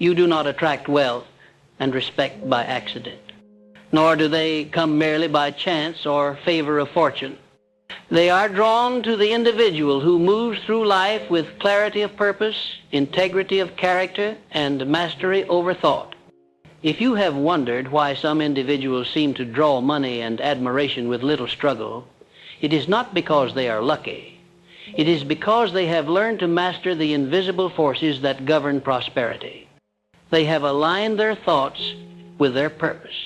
You do not attract wealth and respect by accident, nor do they come merely by chance or favor of fortune. They are drawn to the individual who moves through life with clarity of purpose, integrity of character, and mastery over thought. If you have wondered why some individuals seem to draw money and admiration with little struggle, it is not because they are lucky. It is because they have learned to master the invisible forces that govern prosperity. They have aligned their thoughts with their purpose.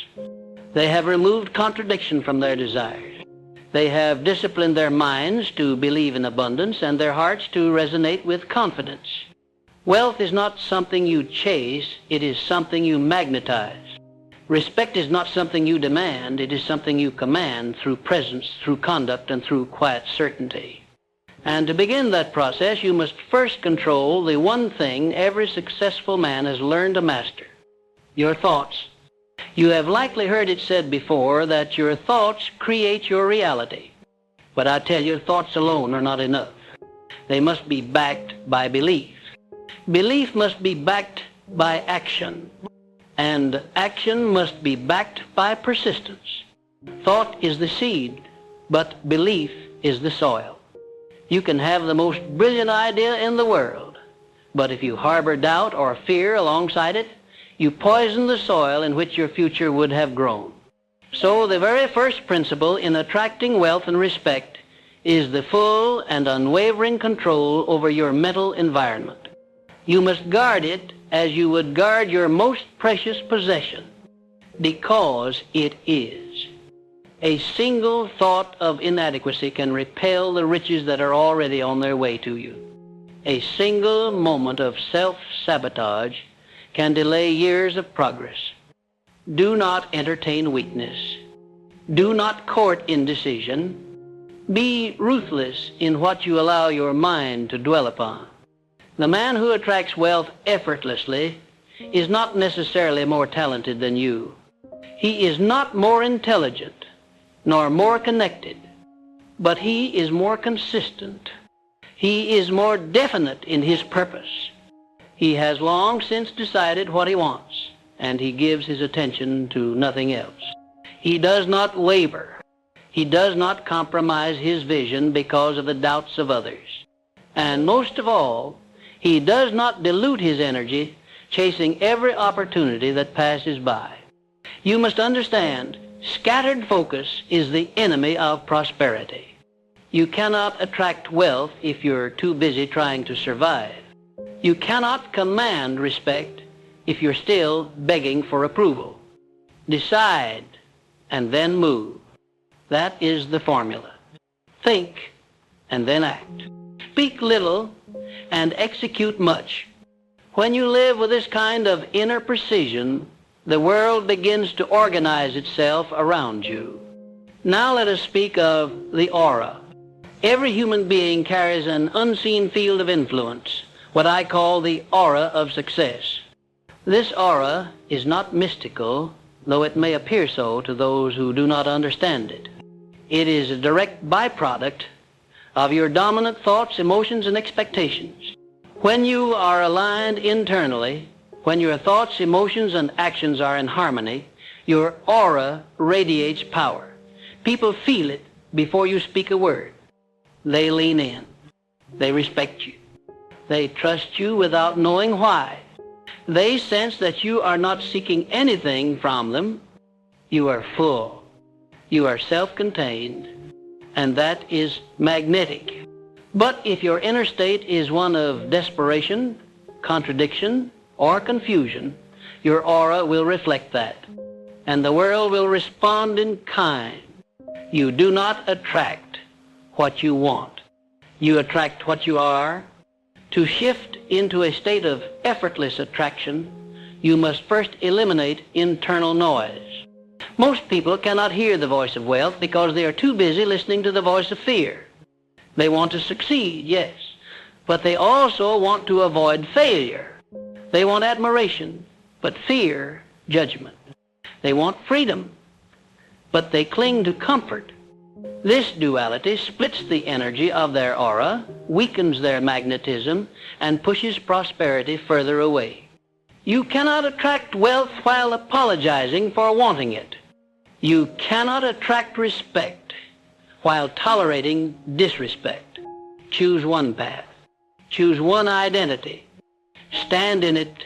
They have removed contradiction from their desires. They have disciplined their minds to believe in abundance and their hearts to resonate with confidence. Wealth is not something you chase, it is something you magnetize. Respect is not something you demand, it is something you command through presence, through conduct, and through quiet certainty. And to begin that process, you must first control the one thing every successful man has learned to master: your thoughts. You have likely heard it said before that your thoughts create your reality. But I tell you, thoughts alone are not enough. They must be backed by belief. Belief must be backed by action. And action must be backed by persistence. Thought is the seed, but belief is the soil. You can have the most brilliant idea in the world, but if you harbor doubt or fear alongside it, you poison the soil in which your future would have grown. So the very first principle in attracting wealth and respect is the full and unwavering control over your mental environment. You must guard it as you would guard your most precious possession, because it is. A single thought of inadequacy can repel the riches that are already on their way to you. A single moment of self-sabotage can delay years of progress. Do not entertain weakness. Do not court indecision. Be ruthless in what you allow your mind to dwell upon. The man who attracts wealth effortlessly is not necessarily more talented than you. He is not more intelligent nor more connected, but he is more consistent. He is more definite in his purpose. He has long since decided what he wants, and he gives his attention to nothing else. He does not waver. He does not compromise his vision because of the doubts of others. And most of all, he does not dilute his energy chasing every opportunity that passes by. You must understand, scattered focus is the enemy of prosperity. You cannot attract wealth if you're too busy trying to survive. You cannot command respect if you're still begging for approval. Decide and then move. That is the formula. Think and then act. Speak little and execute much. When you live with this kind of inner precision, the world begins to organize itself around you. Now let us speak of the aura. Every human being carries an unseen field of influence, what I call the aura of success. This aura is not mystical, though it may appear so to those who do not understand it. It is a direct byproduct of your dominant thoughts, emotions, and expectations. When you are aligned internally, when your thoughts, emotions, and actions are in harmony, your aura radiates power. People feel it before you speak a word. They lean in. They respect you. They trust you without knowing why. They sense that you are not seeking anything from them. You are full. You are self-contained, and that is magnetic. But if your inner state is one of desperation, contradiction, or confusion, your aura will reflect that, and the world will respond in kind. You do not attract what you want. You attract what you are. To shift into a state of effortless attraction, you must first eliminate internal noise. Most people cannot hear the voice of wealth because they are too busy listening to the voice of fear. They want to succeed, yes, but they also want to avoid failure. They want admiration, but fear judgment. They want freedom, but they cling to comfort. This duality splits the energy of their aura, weakens their magnetism, and pushes prosperity further away. You cannot attract wealth while apologizing for wanting it. You cannot attract respect while tolerating disrespect. Choose one path. Choose one identity. Stand in it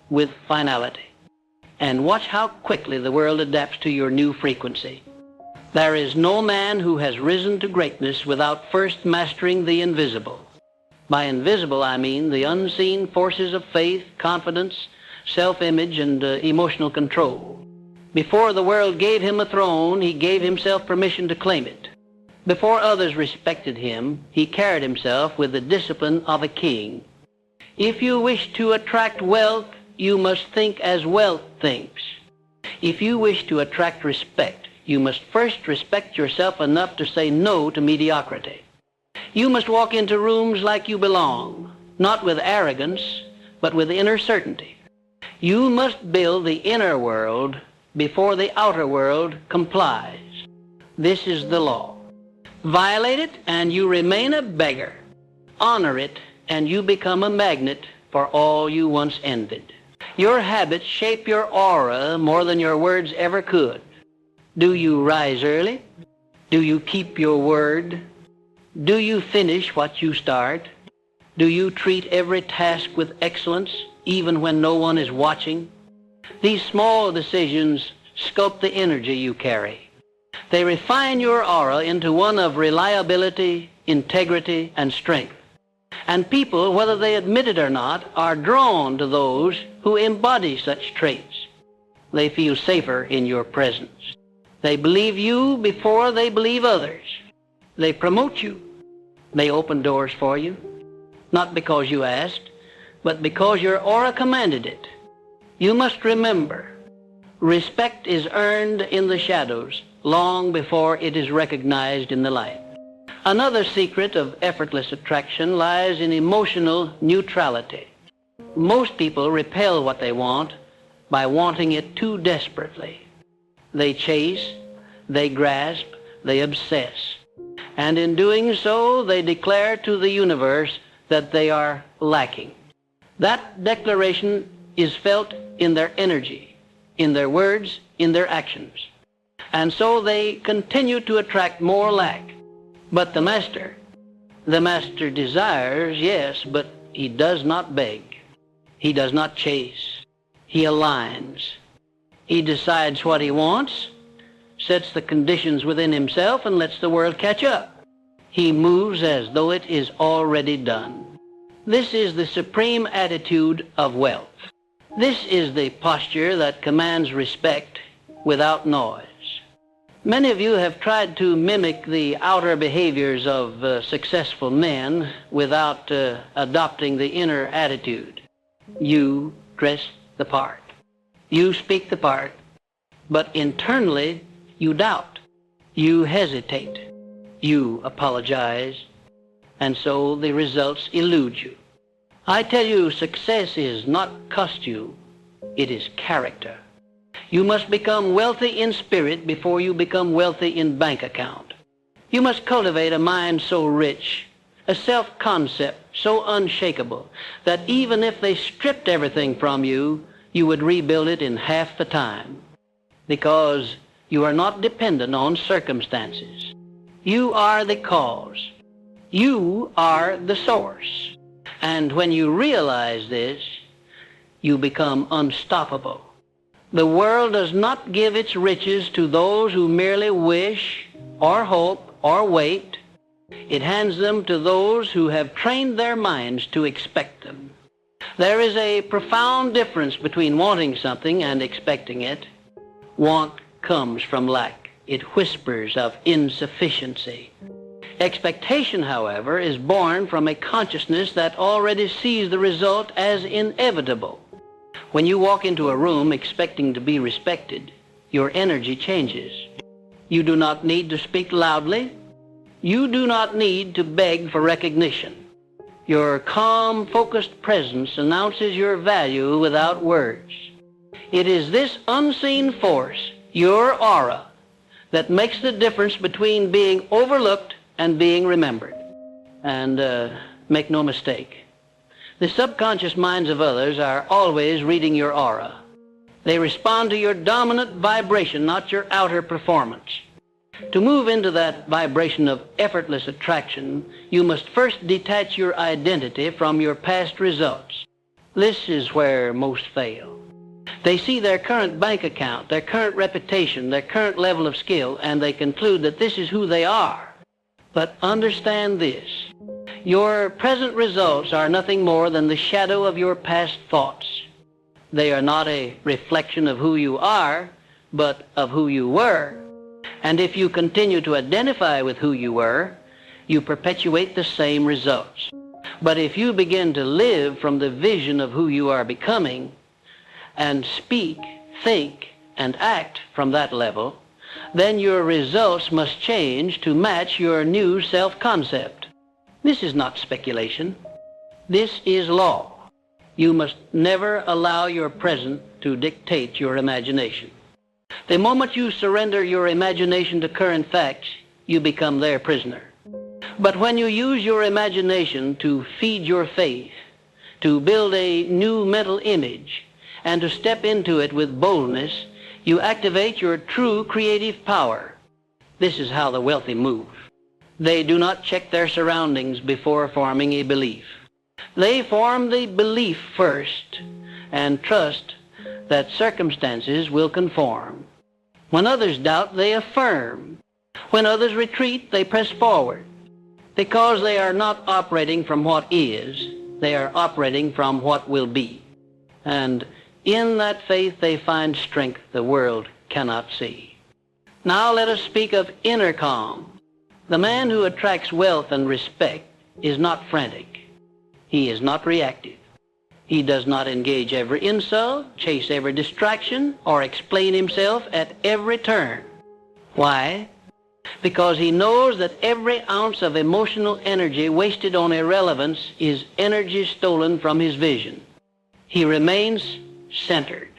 with finality. And watch how quickly the world adapts to your new frequency. There is no man who has risen to greatness without first mastering the invisible. By invisible, I mean the unseen forces of faith, confidence, self-image, and emotional control. Before the world gave him a throne, he gave himself permission to claim it. Before others respected him, he carried himself with the discipline of a king. If you wish to attract wealth, you must think as wealth thinks. If you wish to attract respect, you must first respect yourself enough to say no to mediocrity. You must walk into rooms like you belong, not with arrogance, but with inner certainty. You must build the inner world before the outer world complies. This is the law. Violate it and you remain a beggar. Honor it and you become a magnet for all you once envied. Your habits shape your aura more than your words ever could. Do you rise early? Do you keep your word? Do you finish what you start? Do you treat every task with excellence, even when no one is watching? These small decisions sculpt the energy you carry. They refine your aura into one of reliability, integrity, and strength. And people, whether they admit it or not, are drawn to those who embody such traits. They feel safer in your presence. They believe you before they believe others. They promote you. They open doors for you, not because you asked, but because your aura commanded it. You must remember, respect is earned in the shadows long before it is recognized in the light. Another secret of effortless attraction lies in emotional neutrality. Most people repel what they want by wanting it too desperately. They chase, they grasp, they obsess. And in doing so, they declare to the universe that they are lacking. That declaration is felt in their energy, in their words, in their actions. And so they continue to attract more lack. But the master desires, yes, but he does not beg. He does not chase. He aligns. He decides what he wants, sets the conditions within himself, and lets the world catch up. He moves as though it is already done. This is the supreme attitude of wealth. This is the posture that commands respect without noise. Many of you have tried to mimic the outer behaviors of successful men without adopting the inner attitude. You dress the part. You speak the part, but internally you doubt. You hesitate. You apologize, and so the results elude you. I tell you, success is not costume, it is character. You must become wealthy in spirit before you become wealthy in bank account. You must cultivate a mind so rich, a self-concept so unshakable, that even if they stripped everything from you, you would rebuild it in half the time, because you are not dependent on circumstances. You are the cause. You are the source. And when you realize this, you become unstoppable. The world does not give its riches to those who merely wish or hope or wait. It hands them to those who have trained their minds to expect them. There is a profound difference between wanting something and expecting it. Want comes from lack. It whispers of insufficiency. Expectation, however, is born from a consciousness that already sees the result as inevitable. When you walk into a room expecting to be respected, your energy changes. You do not need to speak loudly. You do not need to beg for recognition. Your calm, focused presence announces your value without words. It is this unseen force, your aura, that makes the difference between being overlooked and being remembered. And make no mistake, The subconscious minds of others are always reading your aura. They respond to your dominant vibration, not your outer performance. To move into that vibration of effortless attraction, you must first detach your identity from your past results. This is where most fail. They see their current bank account, their current reputation, their current level of skill, and they conclude that this is who they are. But understand this. Your present results are nothing more than the shadow of your past thoughts. They are not a reflection of who you are, but of who you were. And if you continue to identify with who you were, you perpetuate the same results. But if you begin to live from the vision of who you are becoming, and speak, think, and act from that level, then your results must change to match your new self-concept. This is not speculation. This is law. You must never allow your present to dictate your imagination. The moment you surrender your imagination to current facts, you become their prisoner. But when you use your imagination to feed your faith, to build a new mental image, and to step into it with boldness, you activate your true creative power. This is how the wealthy move. They do not check their surroundings before forming a belief. They form the belief first and trust that circumstances will conform. When others doubt, they affirm. When others retreat, they press forward. Because they are not operating from what is, they are operating from what will be. And in that faith they find strength the world cannot see. Now let us speak of inner calm. The man who attracts wealth and respect is not frantic. He is not reactive. He does not engage every insult, chase every distraction, or explain himself at every turn. Why? Because he knows that every ounce of emotional energy wasted on irrelevance is energy stolen from his vision. He remains centered.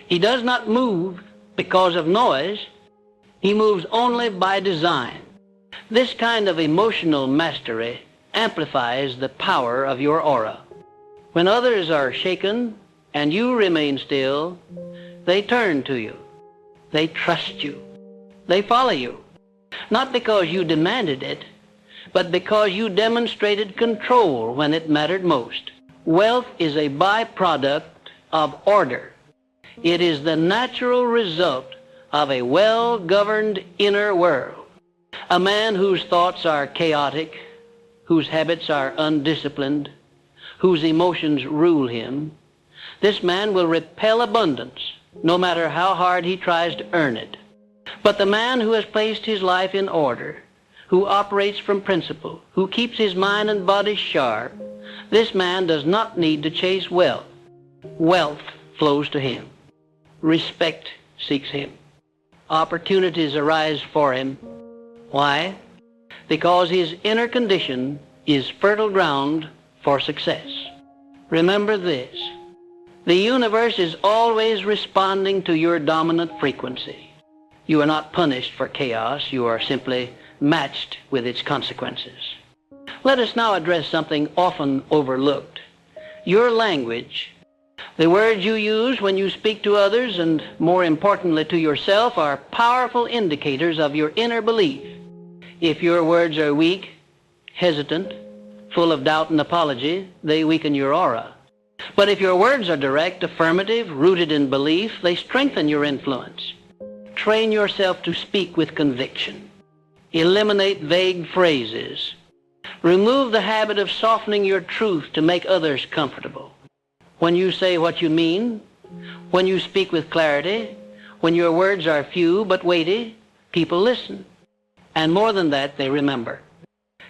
He does not move because of noise. He moves only by design. This kind of emotional mastery amplifies the power of your aura. When others are shaken and you remain still, they turn to you. They trust you. They follow you. Not because you demanded it, but because you demonstrated control when it mattered most. Wealth is a byproduct of order. It is the natural result of a well-governed inner world. A man whose thoughts are chaotic, whose habits are undisciplined, whose emotions rule him, this man will repel abundance, no matter how hard he tries to earn it. But the man who has placed his life in order, who operates from principle, who keeps his mind and body sharp, this man does not need to chase wealth. Wealth flows to him. Respect seeks him. Opportunities arise for him. Why? Because his inner condition is fertile ground for success. Remember this. The universe is always responding to your dominant frequency. You are not punished for chaos. You are simply matched with its consequences. Let us now address something often overlooked. Your language, the words you use when you speak to others and, more importantly, to yourself, are powerful indicators of your inner belief. If your words are weak, hesitant, full of doubt and apology, they weaken your aura. But if your words are direct, affirmative, rooted in belief, they strengthen your influence. Train yourself to speak with conviction. Eliminate vague phrases. Remove the habit of softening your truth to make others comfortable. When you say what you mean, when you speak with clarity, when your words are few but weighty, people listen. And more than that, they remember.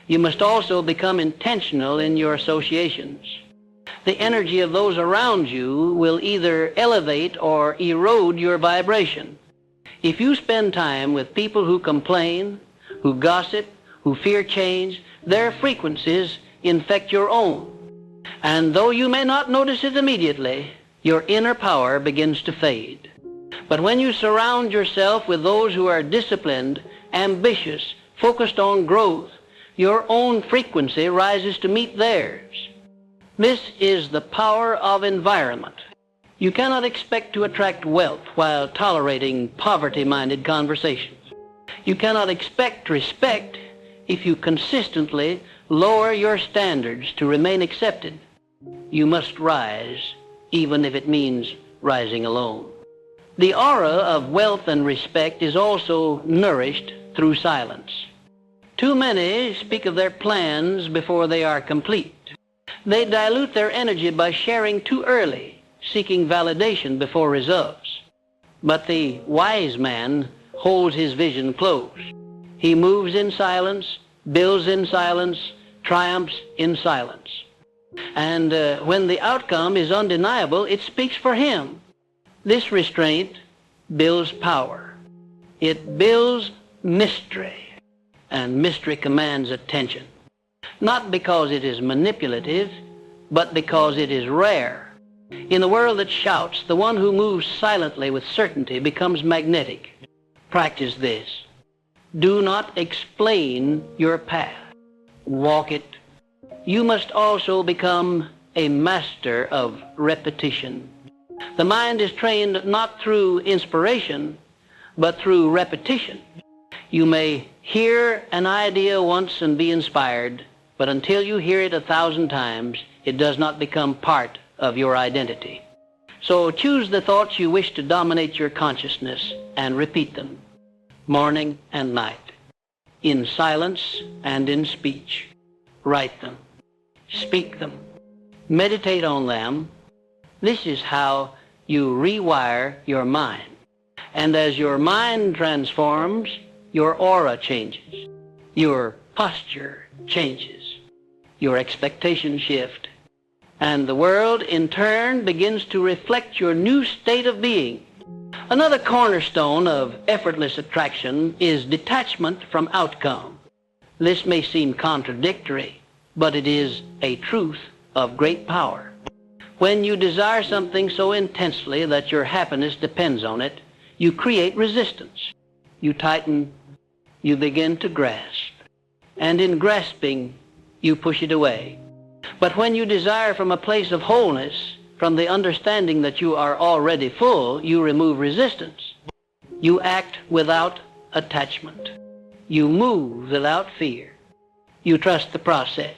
You must also become intentional in your associations. The energy of those around you will either elevate or erode your vibration. If you spend time with people who complain, who gossip, who fear change, their frequencies infect your own. And though you may not notice it immediately, your inner power begins to fade. But when you surround yourself with those who are disciplined, ambitious, focused on growth, your own frequency rises to meet theirs. This is the power of environment. You cannot expect to attract wealth while tolerating poverty-minded conversations. You cannot expect respect if you consistently lower your standards to remain accepted. You must rise, even if it means rising alone. The aura of wealth and respect is also nourished through silence. Too many speak of their plans before they are complete. They dilute their energy by sharing too early, seeking validation before results. But the wise man holds his vision close. He moves in silence, builds in silence, triumphs in silence. And when the outcome is undeniable, it speaks for him. This restraint builds power. It builds mystery. And mystery commands attention. Not because it is manipulative, but because it is rare. In a world that shouts, the one who moves silently with certainty becomes magnetic. Practice this. Do not explain your path. Walk it. You must also become a master of repetition. The mind is trained not through inspiration, but through repetition. You may hear an idea once and be inspired, but until you hear it 1,000 times, it does not become part of your identity. So choose the thoughts you wish to dominate your consciousness and repeat them, morning and night, in silence and in speech. Write them, speak them, meditate on them. This is how you rewire your mind. And as your mind transforms, your aura changes, your posture changes, your expectations shift, and the world in turn begins to reflect your new state of being. Another cornerstone of effortless attraction is detachment from outcome. This may seem contradictory, but it is a truth of great power. When you desire something so intensely that your happiness depends on it, you create resistance. You tighten, you begin to grasp, and in grasping, you push it away. But when you desire from a place of wholeness, from the understanding that you are already full, you remove resistance. You act without attachment. You move without fear. You trust the process.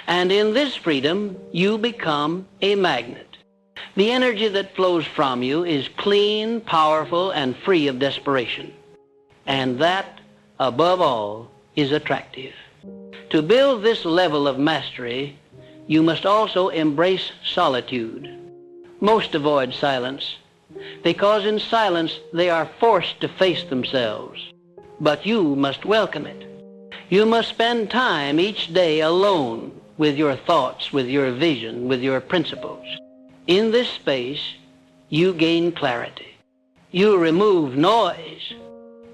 And in this freedom, you become a magnet. The energy that flows from you is clean, powerful, and free of desperation. And that, above all, is attractive. To build this level of mastery, you must also embrace solitude. Most avoid silence, because in silence they are forced to face themselves. But you must welcome it. You must spend time each day alone with your thoughts, with your vision, with your principles. In this space, you gain clarity. You remove noise.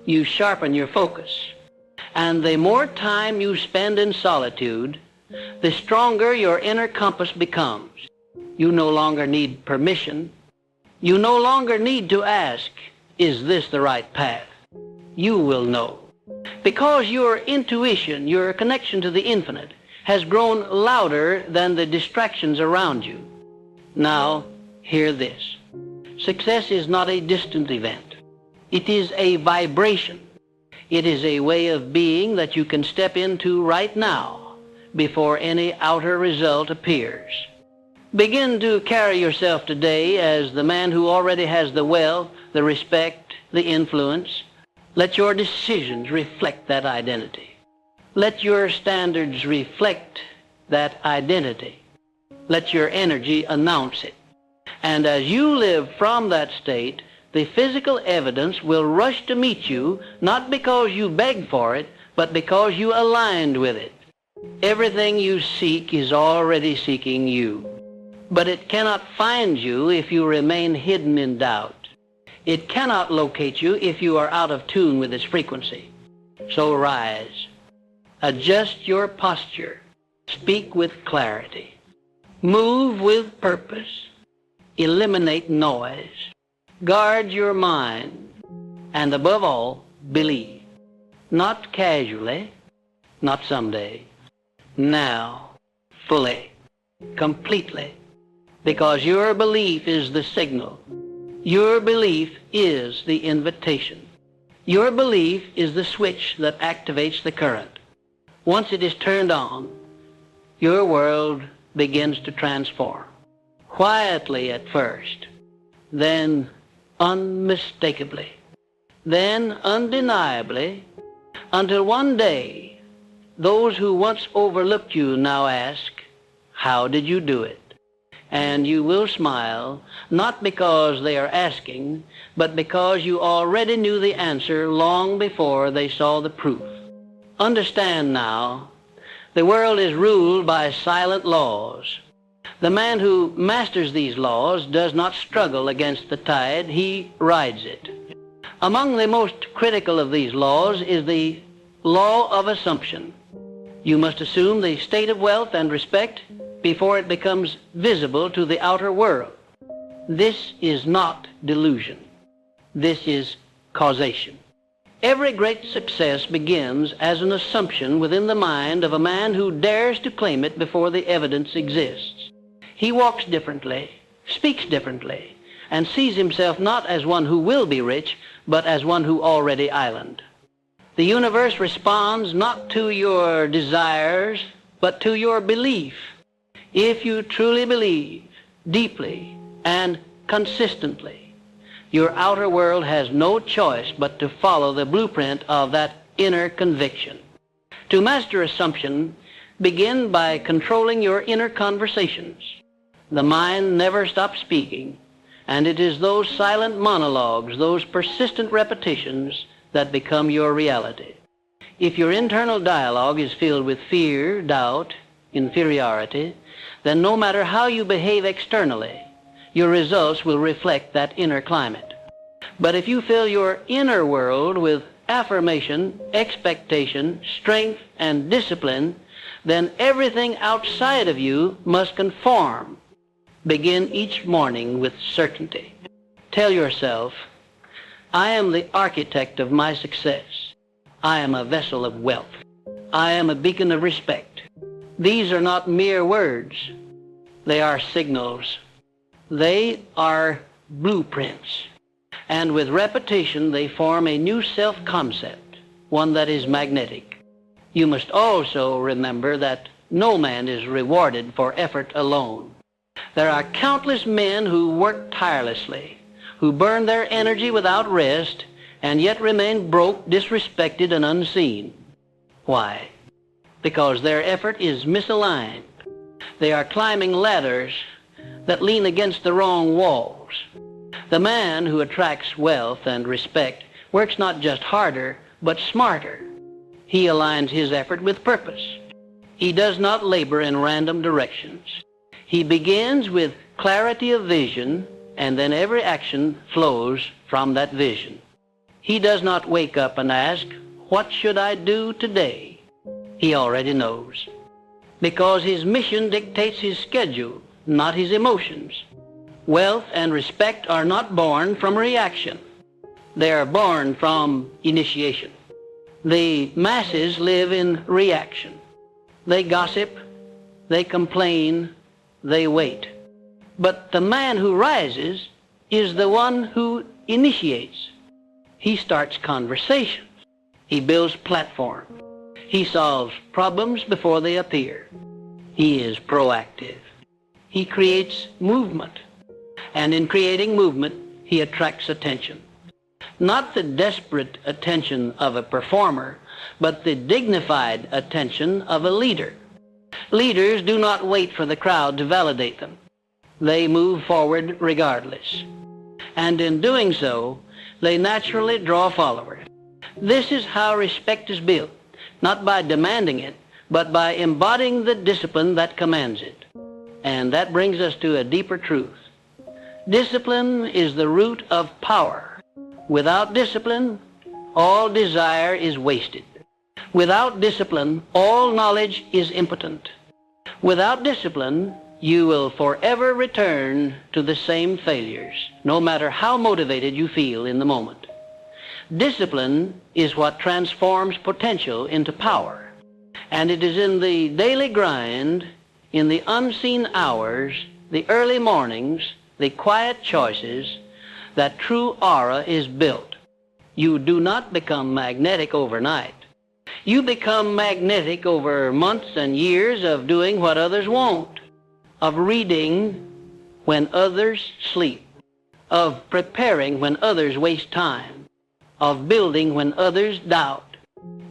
You sharpen your focus. And the more time you spend in solitude, the stronger your inner compass becomes. You no longer need permission. You no longer need to ask, is this the right path? You will know. Because your intuition, your connection to the infinite, has grown louder than the distractions around you. Now, hear this. Success is not a distant event. It is a vibration. It is a way of being that you can step into right now before any outer result appears. Begin to carry yourself today as the man who already has the wealth, the respect, the influence. Let your decisions reflect that identity. Let your standards reflect that identity. Let your energy announce it. And as you live from that state, the physical evidence will rush to meet you, not because you begged for it, but because you aligned with it. Everything you seek is already seeking you. But it cannot find you if you remain hidden in doubt. It cannot locate you if you are out of tune with its frequency. So rise. Adjust your posture. Speak with clarity. Move with purpose. Eliminate noise. Guard your mind. And above all, believe. Not casually, not someday. Now, fully. completely, because your belief is the signal. Your belief is the invitation. Your belief is the switch that activates the current. Once it is turned on, your world begins to transform. Quietly at first, then unmistakably, then undeniably, until one day, those who once overlooked you now ask, "How did you do it?" And you will smile, not because they are asking, but because you already knew the answer long before they saw the proof. Understand now, the world is ruled by silent laws. The man who masters these laws does not struggle against the tide, he rides it. Among the most critical of these laws is the law of assumption. You must assume the state of wealth and respect before it becomes visible to the outer world. This is not delusion. This is causation. Every great success begins as an assumption within the mind of a man who dares to claim it before the evidence exists. He walks differently, speaks differently, and sees himself not as one who will be rich, but as one who already island. The universe responds not to your desires, but to your belief. If you truly believe, deeply and consistently, your outer world has no choice but to follow the blueprint of that inner conviction. To master assumption, begin by controlling your inner conversations. The mind never stops speaking, and it is those silent monologues, those persistent repetitions, that become your reality. If your internal dialogue is filled with fear, doubt, inferiority, then no matter how you behave externally, your results will reflect that inner climate. But if you fill your inner world with affirmation, expectation, strength, and discipline, then everything outside of you must conform. Begin each morning with certainty. Tell yourself, "I am the architect of my success. I am a vessel of wealth. I am a beacon of respect." These are not mere words. They are signals. They are blueprints. And with repetition, they form a new self-concept, one that is magnetic. You must also remember that no man is rewarded for effort alone. There are countless men who work tirelessly, who burn their energy without rest, and yet remain broke, disrespected, and unseen. Why? Because their effort is misaligned. They are climbing ladders that lean against the wrong walls. The man who attracts wealth and respect works not just harder, but smarter. He aligns his effort with purpose. He does not labor in random directions. He begins with clarity of vision, and then every action flows from that vision. He does not wake up and ask, "What should I do today?" He already knows, because his mission dictates his schedule, not his emotions. Wealth and respect are not born from reaction. They are born from initiation. The masses live in reaction. They gossip, they complain, they wait. But the man who rises is the one who initiates. He starts conversations. He builds platforms. He solves problems before they appear. He is proactive. He creates movement. And in creating movement, he attracts attention. Not the desperate attention of a performer, but the dignified attention of a leader. Leaders do not wait for the crowd to validate them. They move forward regardless. And in doing so, they naturally draw followers. This is how respect is built, not by demanding it, but by embodying the discipline that commands it. And that brings us to a deeper truth. Discipline is the root of power. Without discipline, all desire is wasted. Without discipline, all knowledge is impotent. Without discipline, you will forever return to the same failures, no matter how motivated you feel in the moment. Discipline is what transforms potential into power. And it is in the daily grind, in the unseen hours, the early mornings, the quiet choices, that true aura is built. You do not become magnetic overnight. You become magnetic over months and years of doing what others won't, of reading when others sleep, of preparing when others waste time, of building when others doubt.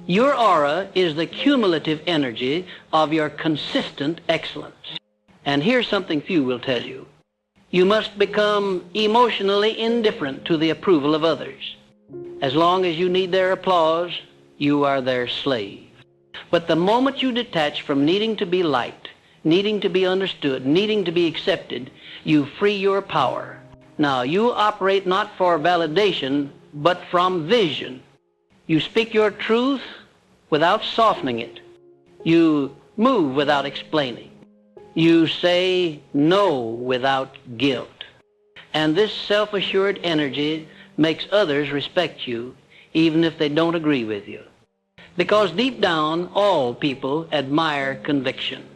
Your aura is the cumulative energy of your consistent excellence. And here's something few will tell you. You must become emotionally indifferent to the approval of others. As long as you need their applause, you are their slave. But the moment you detach from needing to be liked, needing to be understood, needing to be accepted, you free your power. Now, you operate not for validation, but from vision. You speak your truth without softening it. You move without explaining. You say no without guilt. And this self-assured energy makes others respect you, even if they don't agree with you. Because deep down, all people admire conviction.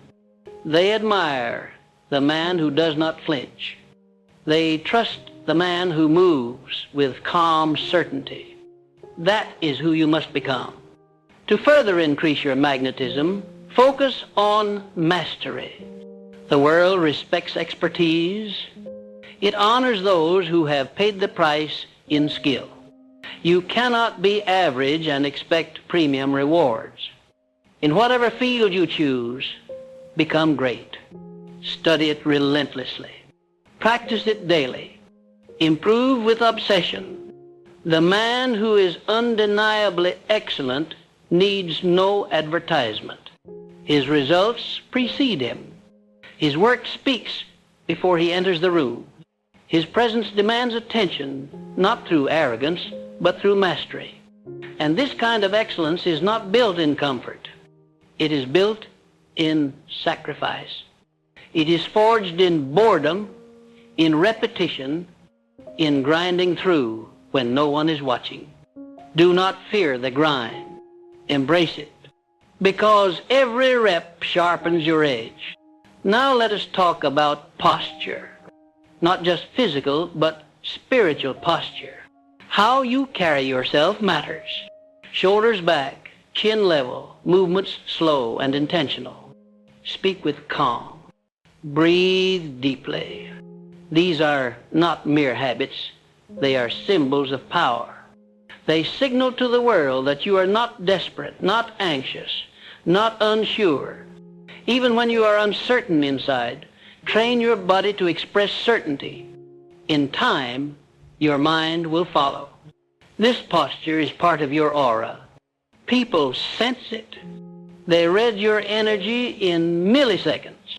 They admire the man who does not flinch. They trust the man who moves with calm certainty. That is who you must become. To further increase your magnetism, focus on mastery. The world respects expertise. It honors those who have paid the price in skill. You cannot be average and expect premium rewards. In whatever field you choose, become great. Study it relentlessly. Practice it daily. Improve with obsession. The man who is undeniably excellent needs no advertisement. His results precede him. His work speaks before he enters the room. His presence demands attention, not through arrogance, but through mastery. And this kind of excellence is not built in comfort. It is built in sacrifice. It is forged in boredom, in repetition, in grinding through when no one is watching. Do not fear the grind. Embrace it, because every rep sharpens your edge. Now let us talk about posture. Not just physical, but spiritual posture. How you carry yourself matters. Shoulders back, chin level, movements slow and intentional. Speak with calm. Breathe deeply. These are not mere habits. They are symbols of power. They signal to the world that you are not desperate, not anxious, not unsure. Even when you are uncertain inside, train your body to express certainty. In time, your mind will follow. This posture is part of your aura. People sense it. They read your energy in milliseconds,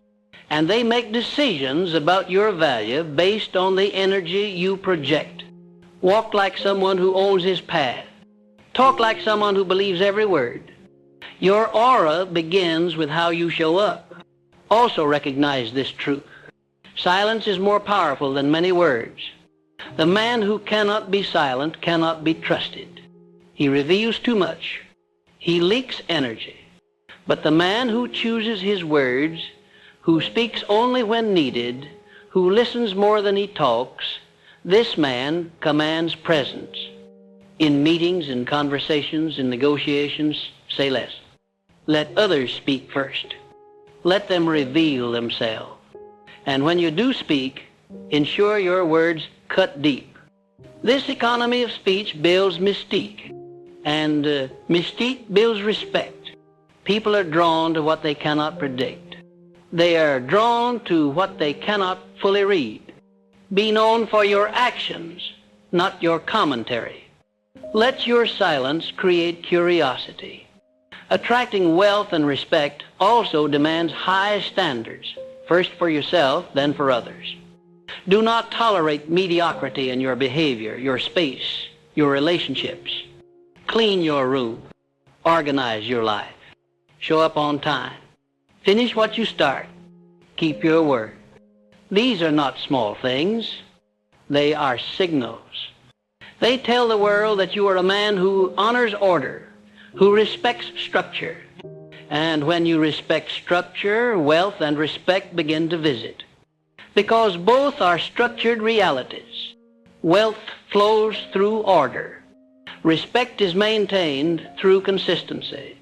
and they make decisions about your value based on the energy you project. Walk like someone who owns his path. Talk like someone who believes every word. Your aura begins with how you show up. Also recognize this truth. Silence is more powerful than many words. The man who cannot be silent cannot be trusted. He reveals too much. He leaks energy. But the man who chooses his words, who speaks only when needed, who listens more than he talks, this man commands presence. In meetings, in conversations, in negotiations, say less. Let others speak first. Let them reveal themselves. And when you do speak, ensure your words cut deep. This economy of speech builds mystique, and mystique builds respect. People are drawn to what they cannot predict. They are drawn to what they cannot fully read. Be known for your actions, not your commentary. Let your silence create curiosity. Attracting wealth and respect also demands high standards, first for yourself, then for others. Do not tolerate mediocrity in your behavior, your space, your relationships. Clean your room. Organize your life. Show up on time. Finish what you start. Keep your word. These are not small things. They are signals. They tell the world that you are a man who honors order, who respects structure, And when you respect structure, wealth and respect begin to visit. Because both are structured realities. Wealth flows through order. Respect is maintained through consistency.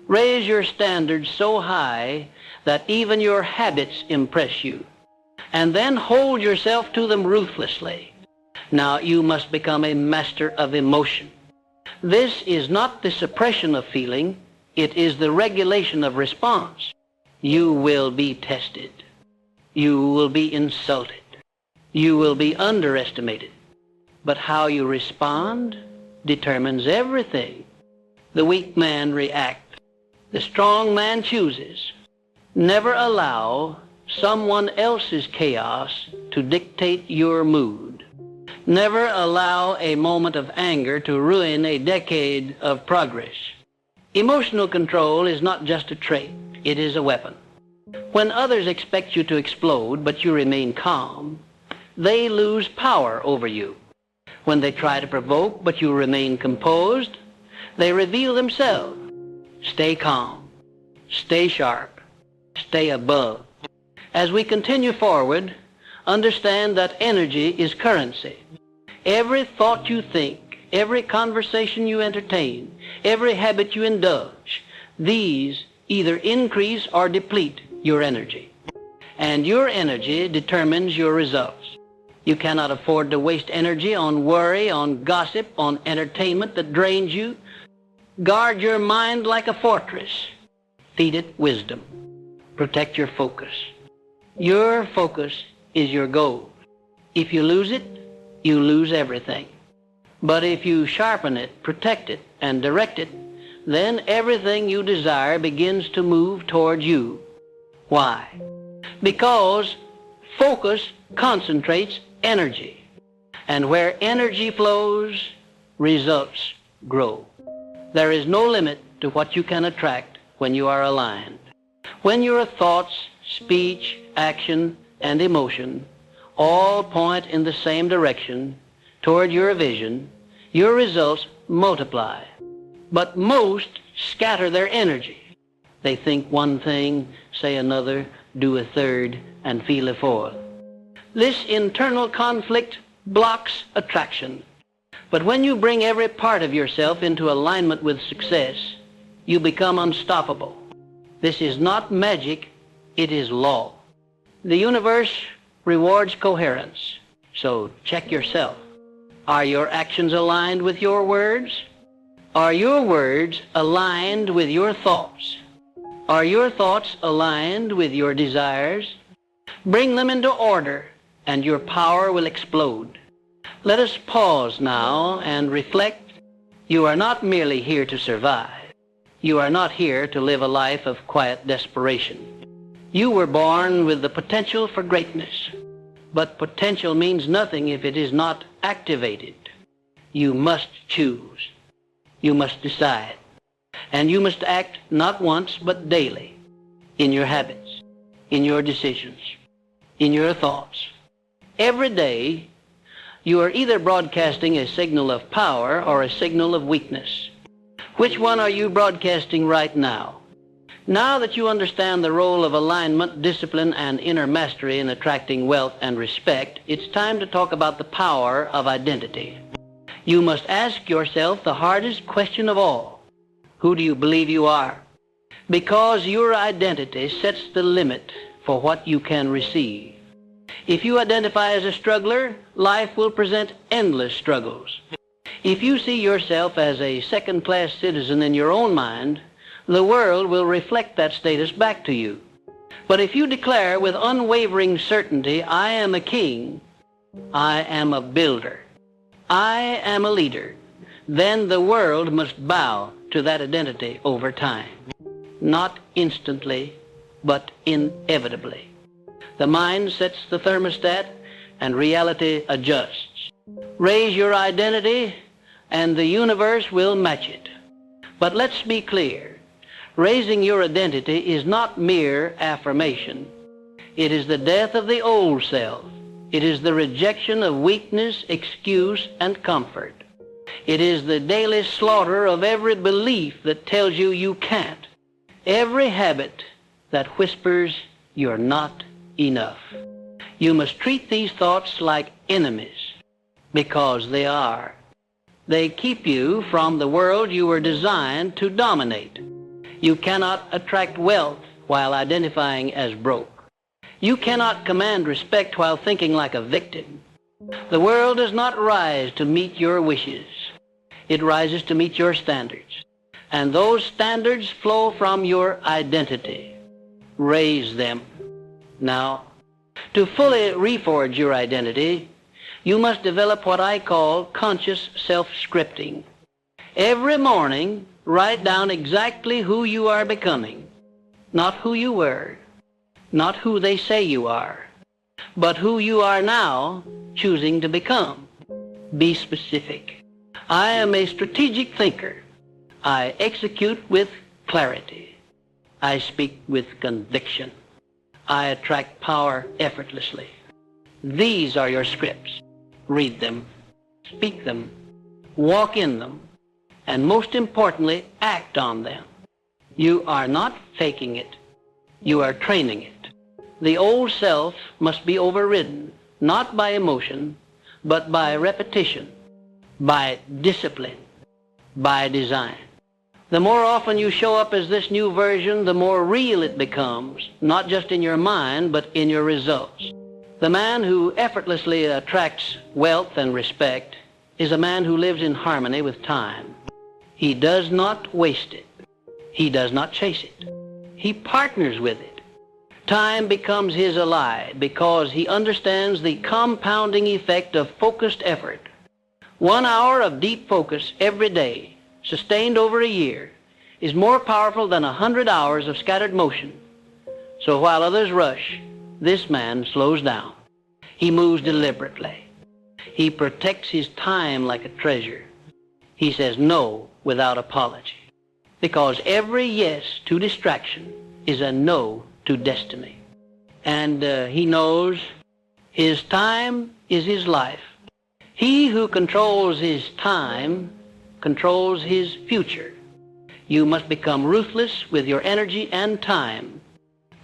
Raise your standards so high that even your habits impress you. And then hold yourself to them ruthlessly. Now you must become a master of emotion. This is not the suppression of feeling, it is the regulation of response. You will be tested. You will be insulted. You will be underestimated. But how you respond determines everything. The weak man reacts. The strong man chooses. Never allow someone else's chaos to dictate your mood. Never allow a moment of anger to ruin a decade of progress. Emotional control is not just a trait, it is a weapon. When others expect you to explode but you remain calm, they lose power over you. When they try to provoke but you remain composed, they reveal themselves. Stay calm. Stay sharp. Stay above. As we continue forward, understand that energy is currency. Every thought you think, every conversation you entertain, every habit you indulge, these either increase or deplete your energy. And your energy determines your results. You cannot afford to waste energy on worry, on gossip, on entertainment that drains you. Guard your mind like a fortress. Feed it wisdom. Protect your focus. Your focus is your goal. If you lose it, you lose everything. But if you sharpen it, protect it, and direct it, then everything you desire begins to move toward you. Why? Because focus concentrates energy. And where energy flows, results grow. There is no limit to what you can attract when you are aligned. When your thoughts, speech, action, and emotion all point in the same direction toward your vision, your results multiply. But most scatter their energy. They think one thing, say another, do a third, and feel a fourth. This internal conflict blocks attraction. But when you bring every part of yourself into alignment with success, you become unstoppable. This is not magic, it is law. The universe rewards coherence. So check yourself. Are your actions aligned with your words? Are your words aligned with your thoughts? Are your thoughts aligned with your desires? Bring them into order, and your power will explode. Let us pause now and reflect. You are not merely here to survive. You are not here to live a life of quiet desperation. You were born with the potential for greatness. But potential means nothing if it is not activated. You must choose. You must decide. And you must act not once but daily in your habits, in your decisions, in your thoughts. Every day, you are either broadcasting a signal of power or a signal of weakness. Which one are you broadcasting right now? Now that you understand the role of alignment, discipline, and inner mastery in attracting wealth and respect, it's time to talk about the power of identity. You must ask yourself the hardest question of all. Who do you believe you are? Because your identity sets the limit for what you can receive. If you identify as a struggler, life will present endless struggles. If you see yourself as a second-class citizen in your own mind, the world will reflect that status back to you. But if you declare with unwavering certainty, I am a king, I am a builder, I am a leader, then the world must bow to that identity over time. Not instantly, but inevitably. The mind sets the thermostat and reality adjusts. Raise your identity and the universe will match it. But let's be clear. Raising your identity is not mere affirmation. It is the death of the old self. It is the rejection of weakness, excuse, and comfort. It is the daily slaughter of every belief that tells you you can't. every habit that whispers you're not enough. You must treat these thoughts like enemies, because they are. They keep you from the world you were designed to dominate. You cannot attract wealth while identifying as broke. You cannot command respect while thinking like a victim. The world does not rise to meet your wishes. It rises to meet your standards. And those standards flow from your identity. Raise them. Now, to fully reforge your identity, you must develop what I call conscious self-scripting. Every morning, write down exactly who you are becoming, not who you were, not who they say you are, but who you are now choosing to become. Be specific. I am a strategic thinker. I execute with clarity. I speak with conviction. I attract power effortlessly. These are your scripts. Read them, speak them, walk in them, and most importantly, act on them. You are not faking it. You are training it. The old self must be overridden, not by emotion, but by repetition, by discipline, by design. The more often you show up as this new version, the more real it becomes, not just in your mind, but in your results. The man who effortlessly attracts wealth and respect is a man who lives in harmony with time. He does not waste it. He does not chase it. He partners with it. Time becomes his ally because he understands the compounding effect of focused effort. 1 hour of deep focus every day, sustained over a year, is more powerful than 100 hours of scattered motion. So while others rush, this man slows down. He moves deliberately. He protects his time like a treasure. He says no without apology, because every yes to distraction is a no to destiny. And he knows his time is his life. He who controls his time controls his future. You must become ruthless with your energy and time.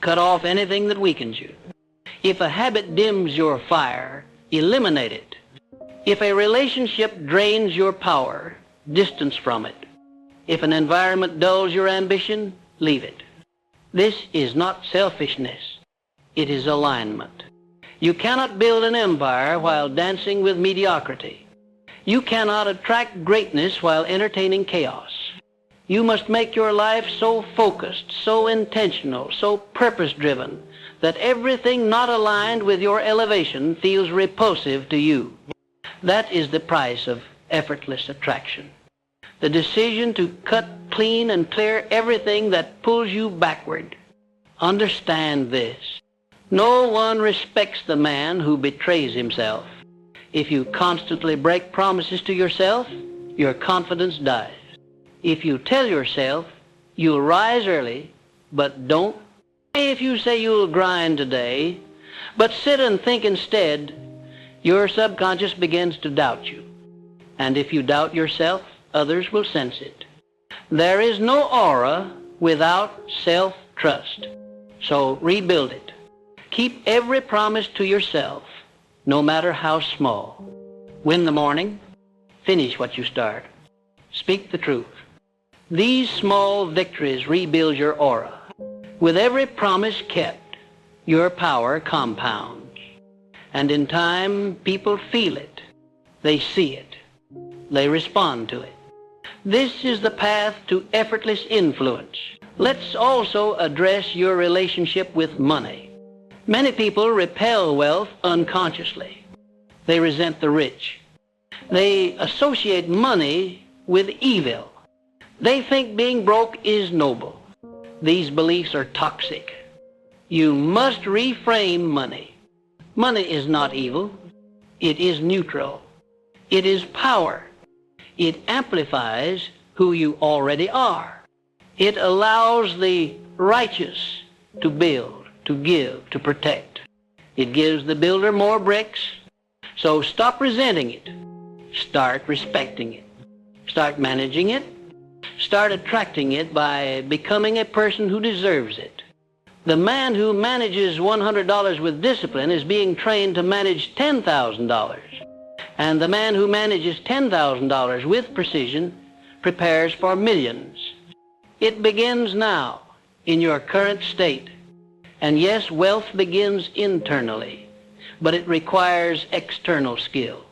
Cut off anything that weakens you. If a habit dims your fire, eliminate it. If a relationship drains your power, distance from it. If an environment dulls your ambition, leave it. This is not selfishness. It is alignment. You cannot build an empire while dancing with mediocrity. You cannot attract greatness while entertaining chaos. You must make your life so focused, so intentional, so purpose-driven, that everything not aligned with your elevation feels repulsive to you. That is the price of effortless attraction. The decision to cut clean and clear everything that pulls you backward. Understand this. No one respects the man who betrays himself. If you constantly break promises to yourself, your confidence dies. If you tell yourself you'll rise early, but don't. If you say you'll grind today, but sit and think instead, your subconscious begins to doubt you. And if you doubt yourself, others will sense it. There is no aura without self-trust. So rebuild it. Keep every promise to yourself, no matter how small. Win the morning. Finish what you start. Speak the truth. These small victories rebuild your aura. With every promise kept, your power compounds. And in time, people feel it. They see it. They respond to it. This is the path to effortless influence. Let's also address your relationship with money. Many people repel wealth unconsciously. They resent the rich. They associate money with evil. They think being broke is noble. These beliefs are toxic. You must reframe money. Money is not evil. It is neutral. It is power. It amplifies who you already are. It allows the righteous to build, to give, to protect. It gives the builder more bricks. So stop resenting it. Start respecting it. Start managing it. Start attracting it by becoming a person who deserves it. The man who manages $100 with discipline is being trained to manage $10,000. And the man who manages $10,000 with precision prepares for millions. It begins now in your current state. And yes, wealth begins internally, but it requires external skill.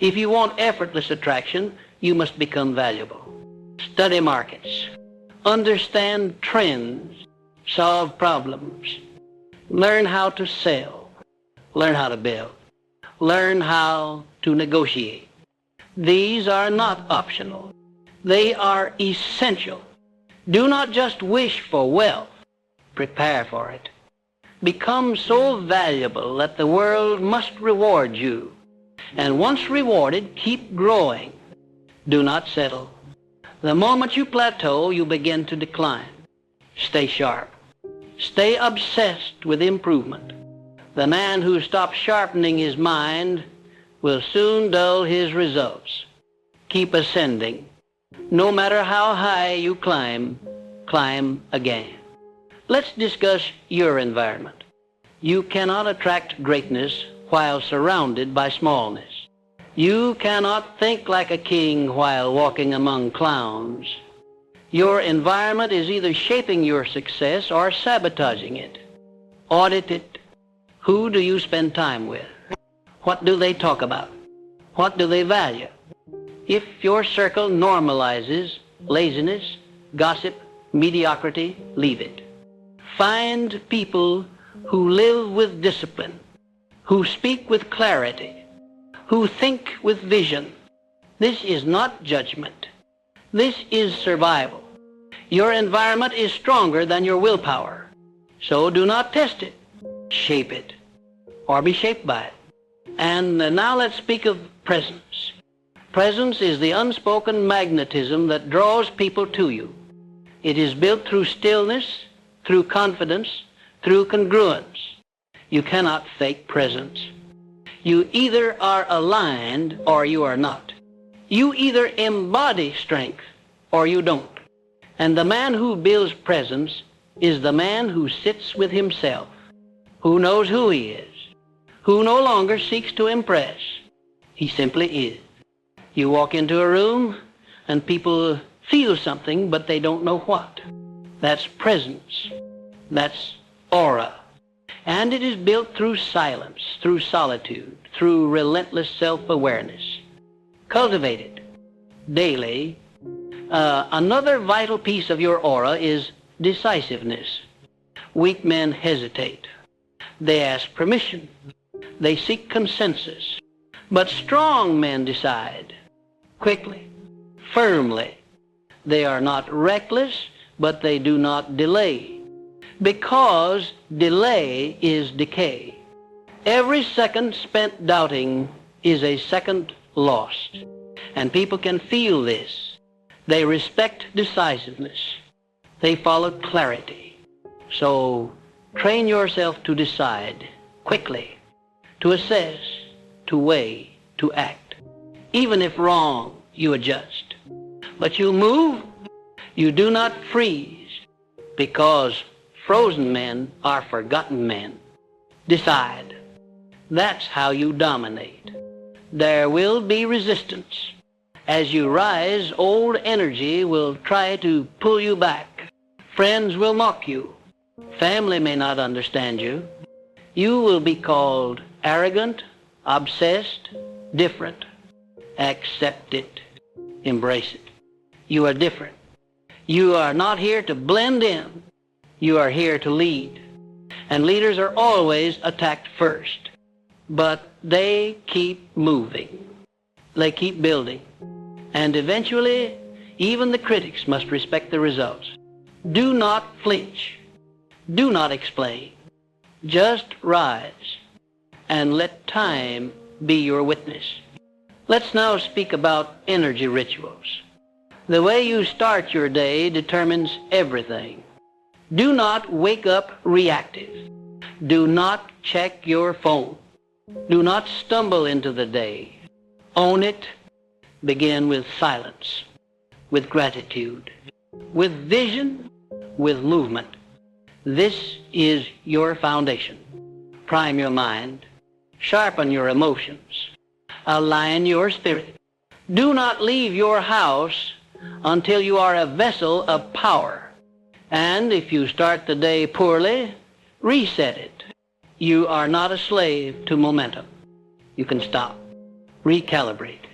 If you want effortless attraction, you must become valuable. Study markets. Understand trends. Solve problems. Learn how to sell. Learn how to build. Learn how to negotiate. These are not optional. They are essential. Do not just wish for wealth. Prepare for it. Become so valuable that the world must reward you. And once rewarded, keep growing. Do not settle. The moment you plateau, you begin to decline. Stay sharp. Stay obsessed with improvement. The man who stops sharpening his mind will soon dull his results. Keep ascending. No matter how high you climb, climb again. Let's discuss your environment. You cannot attract greatness while surrounded by smallness. You cannot think like a king while walking among clowns. Your environment is either shaping your success or sabotaging it. Audit it. Who do you spend time with? What do they talk about? What do they value? If your circle normalizes laziness, gossip, mediocrity, leave it. Find people who live with discipline, who speak with clarity, who think with vision. This is not judgment. This is survival. Your environment is stronger than your willpower. So do not test it. Shape it, or be shaped by it. And now let's speak of presence. Presence is the unspoken magnetism that draws people to you. It is built through stillness, through confidence, through congruence. You cannot fake presence. You either are aligned or you are not. You either embody strength or you don't. And the man who builds presence is the man who sits with himself, who knows who he is, who no longer seeks to impress. He simply is. You walk into a room and people feel something, but they don't know what. That's presence. That's aura. And it is built through silence, through solitude, through relentless self-awareness. Cultivate it daily. Another vital piece of your aura is decisiveness. Weak men hesitate. They ask permission. They seek consensus. But strong men decide quickly, firmly. They are not reckless, but they do not delay, because delay is decay. Every second spent doubting is a second lost, and people can feel this. They respect decisiveness. They follow clarity. So train yourself to decide quickly, to assess, to weigh, to act. Even if wrong, you adjust. But you move. You do not freeze, because frozen men are forgotten men. Decide. That's how you dominate. There will be resistance. As you rise, old energy will try to pull you back. Friends will mock you. Family may not understand you. You will be called arrogant, obsessed, different. Accept it. Embrace it. You are different. You are not here to blend in. You are here to lead. And leaders are always attacked first. But they keep moving. They keep building. And eventually, even the critics must respect the results. Do not flinch. Do not explain. Just rise. And let time be your witness. Let's now speak about energy rituals. The way you start your day determines everything. Do not wake up reactive. Do not check your phone. Do not stumble into the day. Own it. Begin with silence. with gratitude, with vision, with movement. This is your foundation. Prime your mind, sharpen your emotions, align your spirit. Do not leave your house until you are a vessel of power. And if you start the day poorly, reset it. You are not a slave to momentum. You can stop, recalibrate,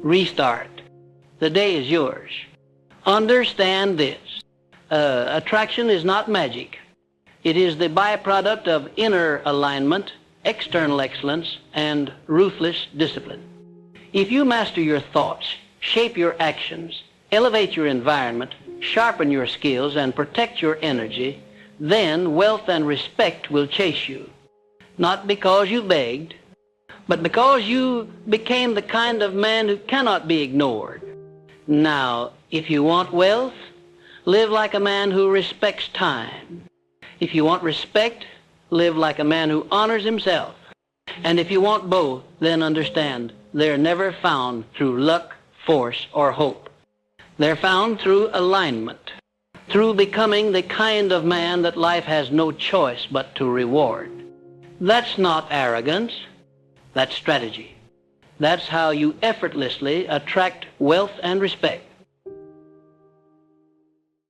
restart. The day is yours. Understand this. Attraction is not magic. It is the byproduct of inner alignment, external excellence, and ruthless discipline. If you master your thoughts, shape your actions, elevate your environment, sharpen your skills, and protect your energy, then wealth and respect will chase you. Not because you begged, but because you became the kind of man who cannot be ignored. Now, if you want wealth, live like a man who respects time. If you want respect, live like a man who honors himself. And if you want both, then understand they're never found through luck, force, or hope. They're found through alignment, through becoming the kind of man that life has no choice but to reward. That's not arrogance. That's strategy. That's how you effortlessly attract wealth and respect.